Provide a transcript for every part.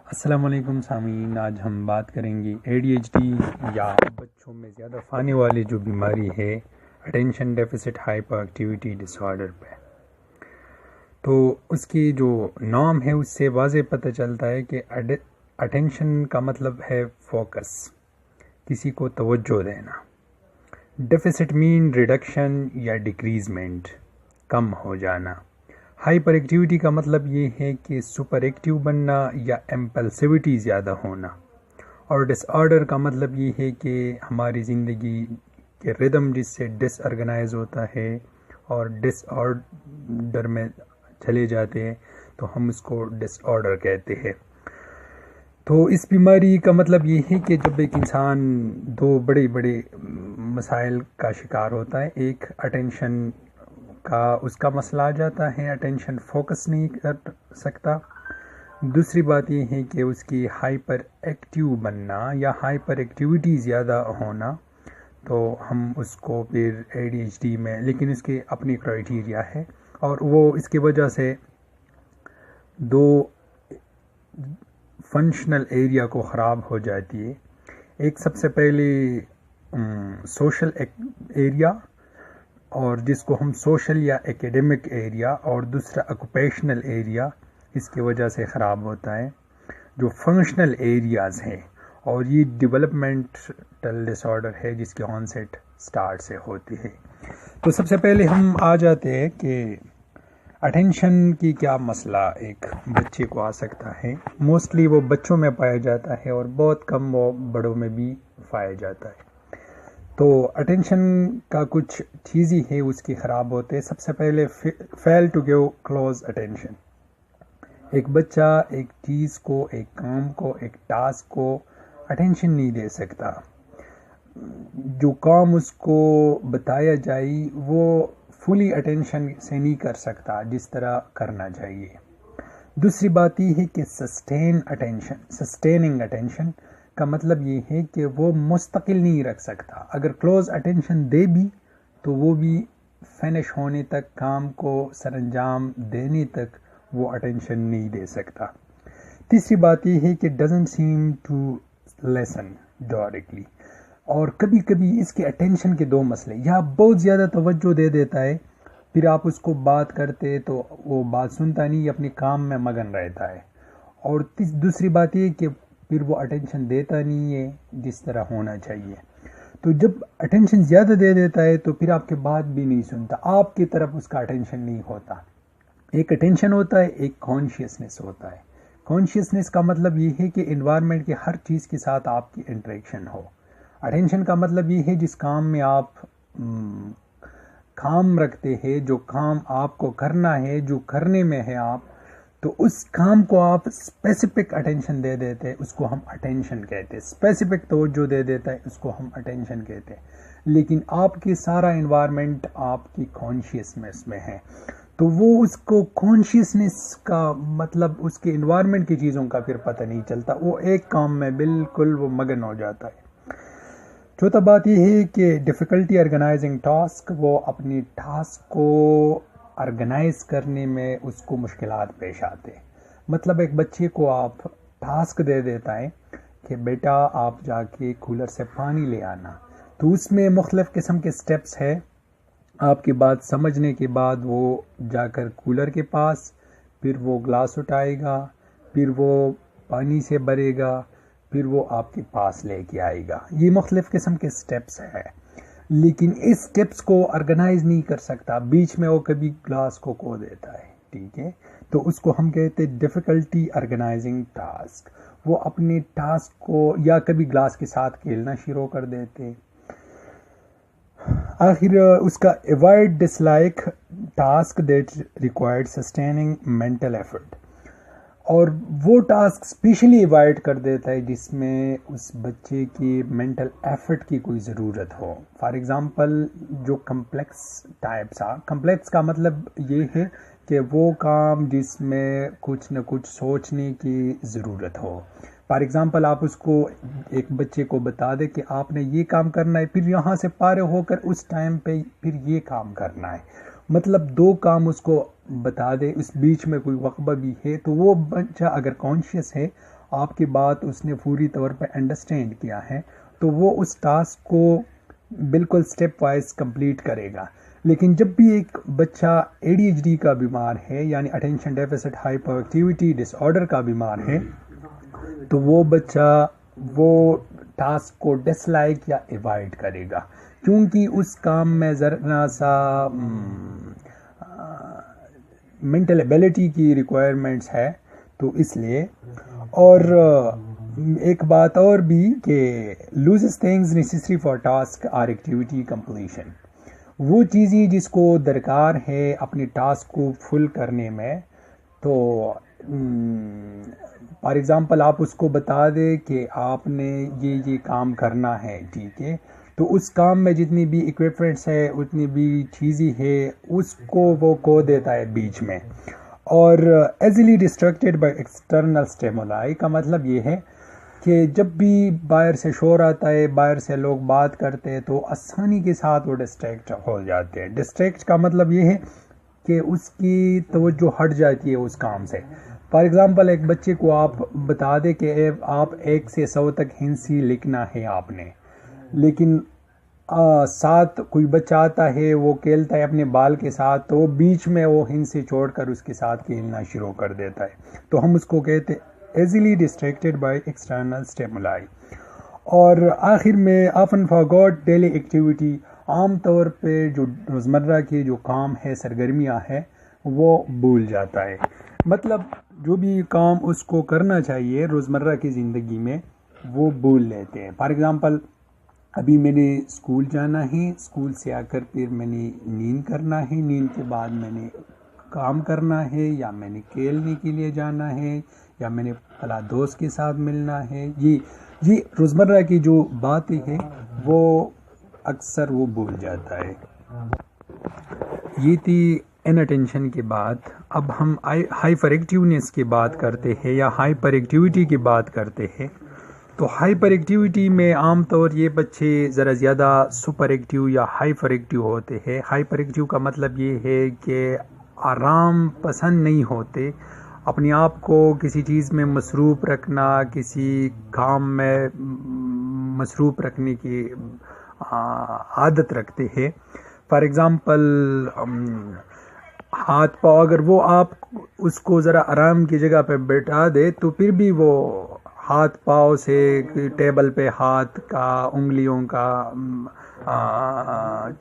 السلام علیکم سامعین، آج ہم بات کریں گے ADHD یا بچوں میں زیادہ پھیلانے والی جو بیماری ہے اٹینشن ڈیفیسٹ ہائپر ایکٹیویٹی ڈس آرڈر پہ۔ تو اس کی جو نام ہے اس سے واضح پتہ چلتا ہے کہ اٹینشن کا مطلب ہے فوکس، کسی کو توجہ دینا۔ ڈیفیسٹ مین ریڈکشن یا ڈیکریزمنٹ، کم ہو جانا۔ ہائپر ایکٹیویٹی کا مطلب یہ ہے کہ سپر ایکٹیو بننا یا ایمپلسیوٹی زیادہ ہونا، اور ڈس آرڈر کا مطلب یہ ہے کہ ہماری زندگی کے ردم جس سے ڈس آرگنائز ہوتا ہے اور ڈس آرڈر میں چلے جاتے ہیں تو ہم اس کو ڈس آرڈر کہتے ہیں۔ تو اس بیماری کا مطلب یہ ہے کہ جب ایک انسان دو بڑے بڑے مسائل کا شکار ہوتا ہے، ایک اٹینشن کا اس کا مسئلہ آ جاتا ہے، اٹینشن فوکس نہیں کر سکتا۔ دوسری بات یہ ہے کہ اس کی ہائپر ایکٹیو بننا یا ہائپر ایکٹیویٹی زیادہ ہونا، تو ہم اس کو پھر ADHD میں، لیکن اس کی اپنی کرائٹیریا ہے اور وہ اس کی وجہ سے دو فنکشنل ایریا کو خراب ہو جاتی ہے۔ ایک سب سے پہلے سوشل ایریا، اور جس کو ہم سوشل یا ایکیڈیمک ایریا، اور دوسرا آکوپیشنل ایریا اس کی وجہ سے خراب ہوتا ہے، جو فنکشنل ایریاز ہیں، اور یہ ڈیولپمنٹل ڈس آرڈر ہے جس کی آنسیٹ سٹارٹ سے ہوتی ہے۔ تو سب سے پہلے ہم آ جاتے ہیں کہ اٹینشن کی کیا مسئلہ ایک بچے کو آ سکتا ہے۔ موسٹلی وہ بچوں میں پایا جاتا ہے اور بہت کم وہ بڑوں میں بھی پایا جاتا ہے۔ تو اٹینشن کا کچھ چیزیں ہے اس کی خراب ہوتے۔ سب سے پہلے فیل ٹو گیو کلوز اٹینشن۔ ایک بچہ ایک چیز کو، ایک کام کو، ایک ٹاسک کو اٹینشن نہیں دے سکتا۔ جو کام اس کو بتایا جائے وہ فلی اٹینشن سے نہیں کر سکتا جس طرح کرنا چاہیے۔ دوسری بات یہ ہے کہ سسٹیننگ اٹینشن کا مطلب یہ ہے کہ وہ مستقل نہیں رکھ سکتا۔ اگر کلوز اٹینشن دے بھی تو وہ بھی فنش ہونے تک، کام کو سر انجام دینے تک وہ اٹینشن نہیں دے سکتا۔ تیسری بات یہ ہے کہ doesn't seem to listen directly, اور کبھی کبھی اس کے اٹینشن کے دو مسئلے، یا بہت زیادہ توجہ دے دیتا ہے، پھر آپ اس کو بات کرتے تو وہ بات سنتا نہیں، اپنے کام میں مگن رہتا ہے۔ اور دوسری بات یہ کہ پھر وہ اٹینشن دیتا نہیں ہے جس طرح ہونا چاہیے۔ تو جب اٹینشن زیادہ دے دیتا ہے تو پھر آپ کے بات بھی نہیں سنتا، آپ کی طرف اس کا اٹینشن نہیں ہوتا۔ ایک اٹینشن ہوتا ہے، ایک کانشیسنس ہوتا ہے۔ کانشیسنس کا مطلب یہ ہے کہ انوائرمنٹ کے ہر چیز کے ساتھ آپ کی انٹریکشن ہو۔ اٹینشن کا مطلب یہ ہے جس کام میں آپ کام رکھتے ہیں، جو کام آپ کو کرنا ہے، جو کرنے میں ہے آپ، تو اس کام کو آپ اسپیسیفک اٹینشن دے دیتے ہیں، اس کو ہم اٹینشن کہتے ہیں۔ اسپیسیفک توجہ دے دیتا ہے، اس کو ہم اٹینشن کہتے ہیں۔ لیکن آپ کی سارا انوائرمنٹ آپ کی کانشیسنس میں ہے، تو وہ اس کو کانشیسنس کا مطلب اس کے انوائرمنٹ کی چیزوں کا پھر پتہ نہیں چلتا، وہ ایک کام میں بالکل وہ مگن ہو جاتا ہے۔ چوتھا بات یہ ہے کہ ڈیفیکلٹی آرگنائزنگ ٹاسک، وہ اپنی ٹاسک کو آرگنائز کرنے میں اس کو مشکلات پیش آتے۔ مطلب ایک بچے کو آپ ٹاسک دے دیتا ہے کہ بیٹا آپ جا کے کولر سے پانی لے آنا، تو اس میں مختلف قسم کے سٹیپس ہے۔ آپ کی بات سمجھنے کے بعد وہ جا کر کولر کے پاس، پھر وہ گلاس اٹھائے گا، پھر وہ پانی سے بھرے گا، پھر وہ آپ کے پاس لے کے آئے گا۔ یہ مختلف قسم کے سٹیپس ہیں، لیکن اس سٹیپس کو آرگنائز نہیں کر سکتا، بیچ میں وہ کبھی گلاس کو کھو دیتا ہے، ٹھیک ہے؟ تو اس کو ہم کہتے ہیں ڈیفیکلٹی آرگنائزنگ ٹاسک۔ وہ اپنے ٹاسک کو یا کبھی گلاس کے ساتھ کھیلنا شروع کر دیتے۔ آخر اس کا avoid dislike task that required sustaining mental effort, اور وہ ٹاسک اسپیشلی ایوائڈ کر دیتا ہے جس میں اس بچے کی مینٹل ایفرٹ کی کوئی ضرورت ہو۔ فار ایگزامپل جو کمپلیکس کا مطلب یہ ہے کہ وہ کام جس میں کچھ نہ کچھ سوچنے کی ضرورت ہو۔ فار ایگزامپل آپ اس کو، ایک بچے کو بتا دے کہ آپ نے یہ کام کرنا ہے، پھر یہاں سے پارے ہو کر اس ٹائم پہ پھر یہ کام کرنا ہے، مطلب دو کام اس کو بتا دے، اس بیچ میں کوئی وقفہ بھی ہے، تو وہ بچہ اگر کانشیس ہے آپ کی بات اس نے پوری طور پہ انڈرسٹینڈ کیا ہے تو وہ اس ٹاسک کو بالکل سٹیپ وائز کمپلیٹ کرے گا. لیکن جب بھی ایک بچہ ADHD کا بیمار ہے یعنی اٹینشن ڈیفیسٹ ہائپر ایکٹیویٹی ڈس آرڈر کا بیمار ہے تو وہ بچہ وہ ٹاسک کو ڈس لائک یا ایوائڈ کرے گا کیونکہ اس کام میں ذرا سا منٹل ایبلٹی کی ریکوائرمنٹس ہے تو اس لیے. اور ایک بات اور بھی کہ loses things necessary for task or activity completion, وہ چیزیں جس کو درکار ہے اپنے ٹاسک کو فل کرنے میں. تو فار ایگزامپل آپ اس کو بتا دیں کہ آپ نے یہ کام کرنا ہے، ٹھیک ہے، تو اس کام میں جتنی بھی ایکوپمنٹس ہے اتنی بھی چیزیں ہے اس کو وہ کھو دیتا ہے بیچ میں. اور easily distracted by external stimuli کا مطلب یہ ہے کہ جب بھی باہر سے شور آتا ہے، باہر سے لوگ بات کرتے ہیں تو آسانی کے ساتھ وہ ڈسٹریکٹ ہو جاتے ہیں. ڈسٹریکٹ کا مطلب یہ ہے کہ اس کی توجہ ہٹ جاتی ہے اس کام سے. فار ایگزامپل ایک بچے کو آپ بتا دیں کہ آپ 1 سے 100 تک ہندسی لکھنا ہے آپ نے، لیکن ساتھ کوئی بچہ آتا ہے وہ کھیلتا ہے اپنے بال کے ساتھ تو بیچ میں وہ ہندسی چھوڑ کر اس کے ساتھ کھیلنا شروع کر دیتا ہے تو ہم اس کو کہتے ہیں easily distracted by external stimuli. اور آخر میں آفن فارگاٹ ڈیلی ایکٹیویٹی، عام طور پہ جو روزمرہ کے جو کام ہے سرگرمیاں ہیں وہ بھول جاتا ہے. مطلب جو بھی کام اس کو کرنا چاہیے روزمرہ کی زندگی میں وہ بھول لیتے ہیں. فار ایگزامپل ابھی میں نے اسکول جانا ہے، اسکول سے آ کر پھر میں نے نیند کرنا ہے، نیند کے بعد میں نے کام کرنا ہے، یا میں نے کھیلنے کے لیے جانا ہے، یا میں نے فلاں دوست کے ساتھ ملنا ہے. یہ روزمرہ کی جو باتیں ہیں وہ اکثر وہ بھول جاتا ہے. یہ تھی ان اٹینشن کی بات. اب ہم ہائپر ایکٹیونیس کی بات کرتے ہیں یا ہائپر ایکٹیویٹی کی بات کرتے ہیں. تو ہائپر ایکٹیویٹی میں عام طور یہ بچے ذرا زیادہ سپر ایکٹیو یا ہائپر ایکٹیو ہوتے ہیں. ہائپر ایکٹیو کا مطلب یہ ہے کہ آرام پسند نہیں ہوتے، اپنے آپ کو کسی چیز میں مصروف رکھنا، کسی کام میں مصروف رکھنے کی عادت رکھتے ہیں. فار ایگزامپل ہاتھ پاؤں اگر وہ آپ اس کو ذرا آرام کی جگہ پہ بیٹھا دے تو پھر بھی وہ ہاتھ پاؤں سے ٹیبل پہ ہاتھ کا انگلیوں کا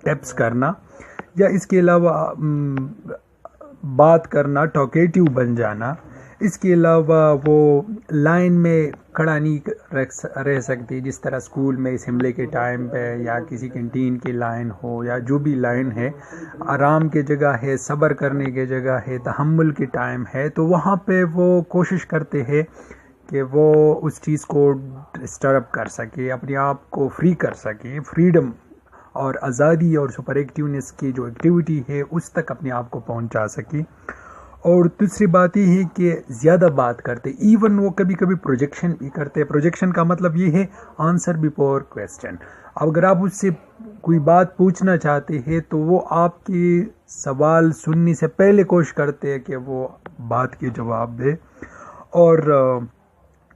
ٹیپس کرنا، یا اس کے علاوہ بات کرنا، ٹاکیٹیو بن جانا. اس کے علاوہ وہ لائن میں کھڑا نہیں رہ سکتی، جس طرح اسکول میں اسمبلی کے ٹائم پہ یا کسی کینٹین کی لائن ہو یا جو بھی لائن ہے، آرام کی جگہ ہے، صبر کرنے کی جگہ ہے، تحمل کی ٹائم ہے، تو وہاں پہ وہ کوشش کرتے ہیں کہ وہ اس چیز کو ڈسٹرب کر سکے، اپنے آپ کو فری کر سکے، فریڈم اور آزادی اور سپر ایکٹیونیس کی جو ایکٹیویٹی ہے اس تک اپنے آپ کو پہنچا سکے. اور دوسری بات یہ ہے کہ زیادہ بات کرتے، ایون وہ کبھی کبھی پروجیکشن بھی کرتے. پروجیکشن کا مطلب یہ ہے آنسر بیفور کویسچن. اگر آپ اس سے کوئی بات پوچھنا چاہتے ہیں تو وہ آپ کی سوال سننے سے پہلے کوشش کرتے ہیں کہ وہ بات کے جواب دے. اور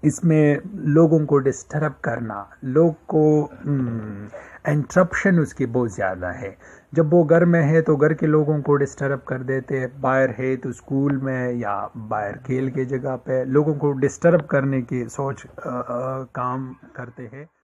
اس میں لوگوں کو ڈسٹرب کرنا، لوگ کو انٹرپشن اس کی بہت زیادہ ہے. جب وہ گھر میں ہے تو گھر کے لوگوں کو ڈسٹرب کر دیتے، باہر ہے تو اسکول میں یا باہر کھیل کے جگہ پہ لوگوں کو ڈسٹرب کرنے کی سوچ کام کرتے ہیں.